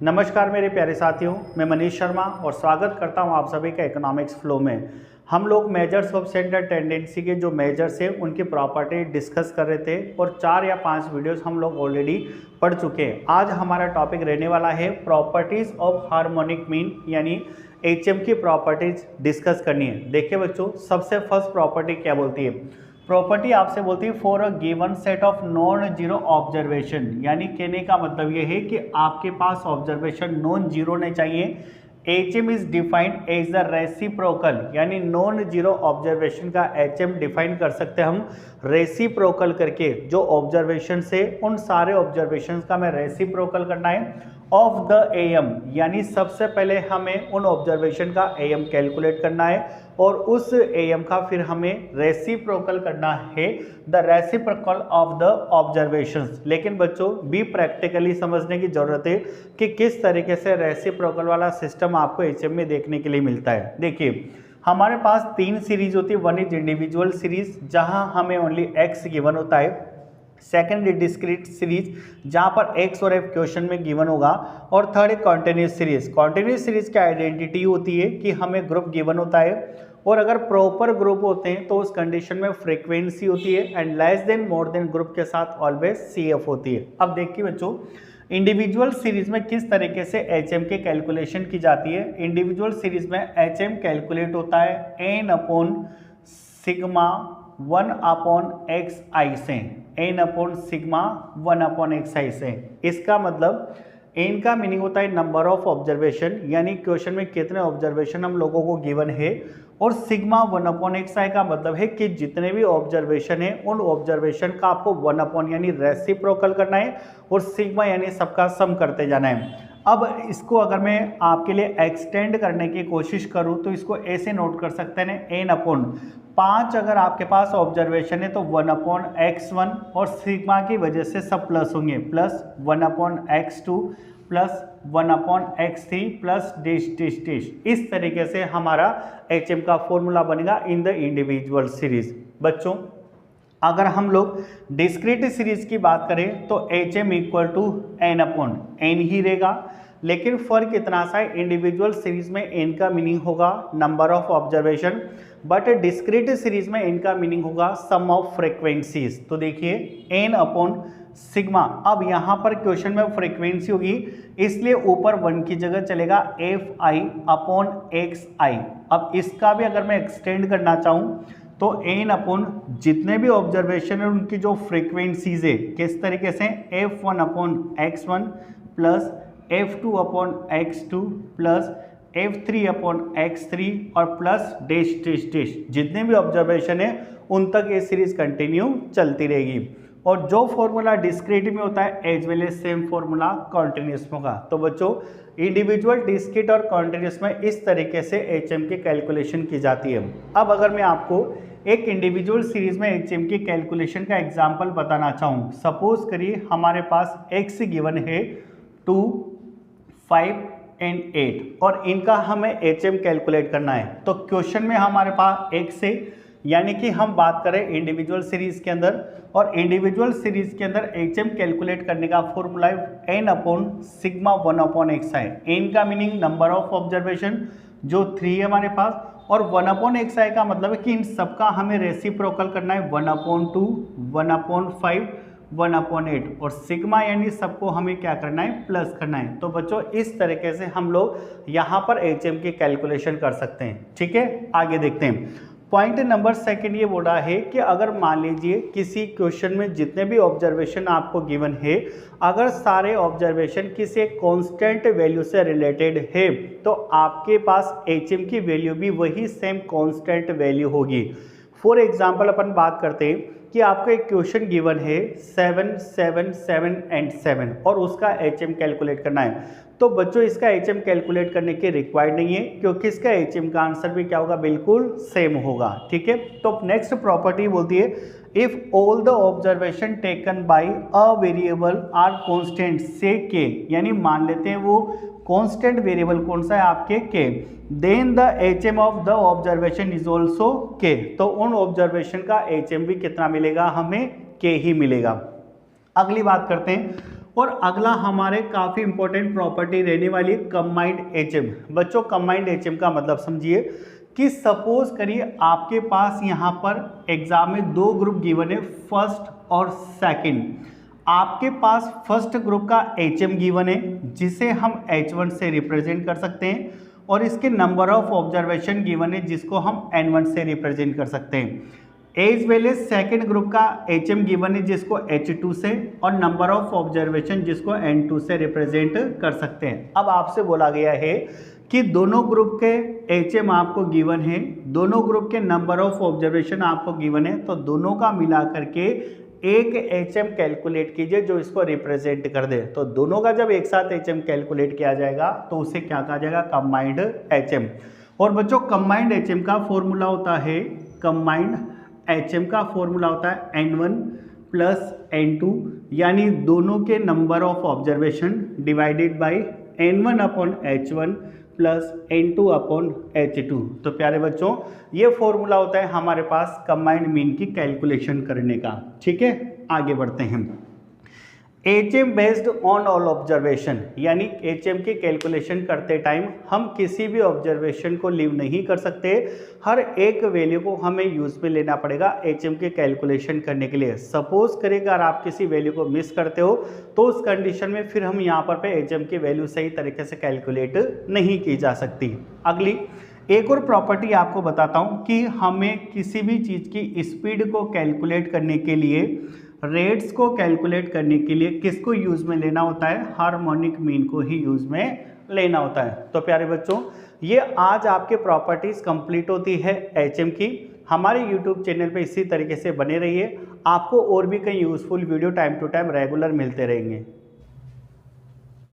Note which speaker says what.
Speaker 1: नमस्कार मेरे प्यारे साथियों, मैं मनीष शर्मा और स्वागत करता हूं आप सभी का इकोनॉमिक्स फ्लो में। हम लोग मेजर्स ऑफ सेंट्रल टेंडेंसी के जो मेजर्स हैं उनकी प्रॉपर्टी डिस्कस कर रहे थे और 4 या 5 वीडियोस हम लोग ऑलरेडी पढ़ चुके हैं। आज हमारा टॉपिक रहने वाला है प्रॉपर्टीज ऑफ हार्मोनिक मीन, यानी HM की प्रॉपर्टीज डिस्कस करनी है। देखिए बच्चों, सबसे फर्स्ट प्रॉपर्टी क्या बोलती है? प्रॉपर्टी आपसे बोलती है for a given set of non zero observation, यानी कहने का मतलब ये है कि आपके पास ऑब्जर्वेशन नॉन जीरो नहीं चाहिए। HM is defined as the reciprocal, यानी नॉन जीरो ऑब्जर्वेशन का HM डिफाइन कर सकते हैं हम रेसिप्रोकल करके। जो ऑब्जर्वेशन से उन सारे ऑब्जर्वेशन का हमें रेसिप्रोकल करना है ऑफ द AM, यानी सबसे पहले हमें उन ऑब्जर्वेशन का AM कैलकुलेट करना है और उस AM का फिर हमें रेसिप्रोकल करना है the reciprocal of the observations. लेकिन बच्चों भी प्रैक्टिकली समझने की जरूरत है कि किस तरीके से रेसिप्रोकल वाला सिस्टम आपको HM में देखने के लिए मिलता है। देखिए, हमारे पास 3 सीरीज होती है। वन इज इंडिविजुअल सीरीज जहां हमें ओनली x गिवन होता है। सेकेंड डिस्क्रीट सीरीज जहां पर x और f क्वेश्चन में गिवन होगा। और थर्ड है कॉन्टिन्यूस सीरीज। कॉन्टिन्यूस सीरीज की आइडेंटिटी होती है कि हमें ग्रुप गिवन होता है और अगर प्रॉपर ग्रुप होते हैं तो उस कंडीशन में फ्रीक्वेंसी होती है and less than more than group के साथ ऑलवेज CF होती है। अब देखिए बच्चों, इंडिविजुअल सीरीज में किस तरीके से HM के कैलकुलेशन की जाती है। इंडिविजुअल सीरीज में HM कैलकुलेट होता है n upon sigma 1 upon xi से, n upon sigma 1 upon xi से। इसका मतलब n का मीनिंग होता है नंबर ऑफ ऑब्जर्वेशन, यानी क्वेश्चन में कितने ऑब्जर्वेशन हम लोगों को गिवन है। और सिग्मा 1 अपॉन xi का मतलब है कि जितने भी ऑब्जर्वेशन है उन ऑब्जर्वेशन का आपको 1 अपॉन यानी रेसिप्रोकल करना है और सिग्मा यानी सबका सम करते जाना है। अब इसको अगर मैं आपके लिए एक्सटेंड करने की कोशिश करूं तो इसको ऐसे नोट कर सकते हैं n अपॉन 5 अगर आपके पास ऑब्जर्वेशन है तो 1 अपॉन x1 और सिग्मा की वजह से सब प्लस होंगे, plus 1 upon x2 plus 1 upon x3 plus dish dish dish. इस तरीके से हमारा HM का फॉर्मूला बनेगा इन द इंडिविजुअल सीरीज। बच्चों, अगर हम लोग डिस्क्रीट सीरीज की बात करें तो HM equal to n upon n ही रहेगा, लेकिन फर्क इतना सा है, इंडिविजुअल सीरीज में n का मीनिंग होगा number of observation, but discrete series में n का मीनिंग होगा सम ऑफ फ्रीक्वेंसीज। तो देखिए n अपॉन सिग्मा, अब यहाँ पर क्वेश्चन में फ्रीक्वेंसी होगी इसलिए ऊपर 1 की जगह चलेगा fi अपॉन xi। अब इसका भी अगर मैं एक्सटेंड करना चाहूँ तो n अपॉन जितने भी ऑब्जर्वेशन है उनकी जो फ्रीक्वेंसीज है किस तरीके से, f1 upon x1 plus f2 upon x2 plus f3 upon x3 और प्लस डैश डैश डैश, जितने भी ऑब्जर्वेशन है उन तक ये सीरीज कंटिन्यू चलती रहेगी। और जो फॉर्मूला डिस्क्रीट में होता है as well as same formula continuous में होगा। तो बच्चों, इंडिविजुअल, डिस्क्रीट और कॉन्टिन्यूस में इस तरीके से HM की कैलकुलेशन की जाती है। अब अगर मैं आपको एक इंडिविजुअल सीरीज में HM की कैलकुलेशन का एग्जांपल बताना चाहूँ, सपोज करिए हमारे पास x गिवन है 2, 5 एंड 8 और इनका हमें HM कैलकुलेट करना है। तो क्वेश्चन में हमारे पास x है, यानी कि हम बात करें इंडिविजुअल सीरीज के अंदर, और इंडिविजुअल सीरीज के अंदर HM कैलकुलेट करने का फॉर्मूला है n upon sigma 1 upon xi। n का मीनिंग नंबर ऑफ ऑब्जर्वेशन जो 3 है हमारे पास, और 1 अपॉन xi का मतलब है कि इन सबका हमें रेसिप्रोकल करना है 1 अपॉन 2, 1 अपॉन 5, 1 अपॉन 8 और सिग्मा यानी सबको हमें क्या करना है, प्लस करना है। तो बच्चों, इस तरीके से हम लोग यहाँ पर HM की कैलकुलेशन कर सकते हैं। ठीक है, आगे देखते हैं। पॉइंट नंबर सेकंड ये बोल रहा है कि अगर मान लीजिए किसी क्वेश्चन में जितने भी ऑब्जर्वेशन आपको गिवन है, अगर सारे ऑब्जर्वेशन किसी कांस्टेंट वैल्यू से रिलेटेड है तो आपके पास HM की वैल्यू भी वही सेम कांस्टेंट वैल्यू होगी। फॉर एग्जांपल अपन बात करते हैं कि आपको एक क्वेश्चन गिवन है 7, 7, 7 एंड 7 और उसका HM कैलकुलेट करना है। तो बच्चों, इसका HM कैलकुलेट करने की रिक्वायर्ड नहीं है क्योंकि इसका HM का आंसर भी क्या होगा, बिल्कुल सेम होगा। ठीक है, तो नेक्स्ट प्रॉपर्टी बोलती है if all the observation taken by a variable are constant say K, यानी मान लेते हैं वो कांस्टेंट वेरिएबल कौन सा है आपके K, then the HM of the observation is also K. तो उन ऑब्जर्वेशन का HM भी कितना मिलेगा, हमें के ही मिलेगा। अगली बात करते हैं, और अगला हमारे काफ़ी इंपॉर्टेंट प्रॉपर्टी रहने वाली है कंबाइंड HM। बच्चों कंबाइंड HM का मतलब समझिए कि सपोज करिए आपके पास यहाँ पर एग्जाम में 2 ग्रुप गिवन है, फर्स्ट और सेकंड। आपके पास फर्स्ट ग्रुप का HM गिवन है जिसे हम H1 से रिप्रेजेंट कर सकते हैं, और इसके नंबर ऑफ ऑब्जर्वेशन गिवन है जिसको हम N1 से रिप्रेजेंट कर सकते हैं। As well as second group का HM गिवन है जिसको H2 से, और नंबर ऑफ ऑब्जर्वेशन जिसको N2 से रिप्रेजेंट कर सकते हैं। अब आपसे बोला गया है कि दोनों ग्रुप के HM आपको गिवन है, दोनों ग्रुप के नंबर ऑफ ऑब्जर्वेशन आपको गिवन है, तो दोनों का मिला करके एक HM कैलकुलेट कीजिए जो इसको रिप्रेजेंट कर दे। तो दोनों का जब एक साथ HM कैलकुलेट किया जाएगा तो उसे क्या कहा जाएगा, कंबाइंड HM। और बच्चों कंबाइंड HM का फॉर्मूला होता है, कंबाइंड HM का फॉर्मूला होता है N1 प्लस N2, यानी दोनों के number of observation divided by N1 upon H1 plus N2 upon H2। तो प्यारे बच्चों ये फॉर्मूला होता है हमारे पास कंबाइंड मीन की कैलकुलेशन करने का। ठीक है, आगे बढ़ते हैं। HM based on all observation, यानी HM की कैलकुलेशन करते टाइम हम किसी भी ऑब्जर्वेशन को लीव नहीं कर सकते, हर एक वैल्यू को हमें यूज में लेना पड़ेगा HM की कैलकुलेशन करने के लिए। सपोज करें अगर आप किसी वैल्यू को मिस करते हो तो उस कंडीशन में फिर हम यहाँ पर HM की वैल्यू सही तरीके से कैलकुलेट नहीं की जा सकती। अगली एक और प्रॉपर्टी आपको बताता हूँ कि हमें किसी भी चीज़ की स्पीड को कैलकुलेट करने के लिए, रेट्स को कैलकुलेट करने के लिए किसको यूज में लेना होता है, हार्मोनिक मीन को ही यूज में लेना होता है। तो प्यारे बच्चों ये आज आपके प्रॉपर्टीज कंप्लीट होती है HM की। हमारे YouTube चैनल पे इसी तरीके से बने रहिए, आपको और भी कई useful video time to time regular मिलते रहेंगे।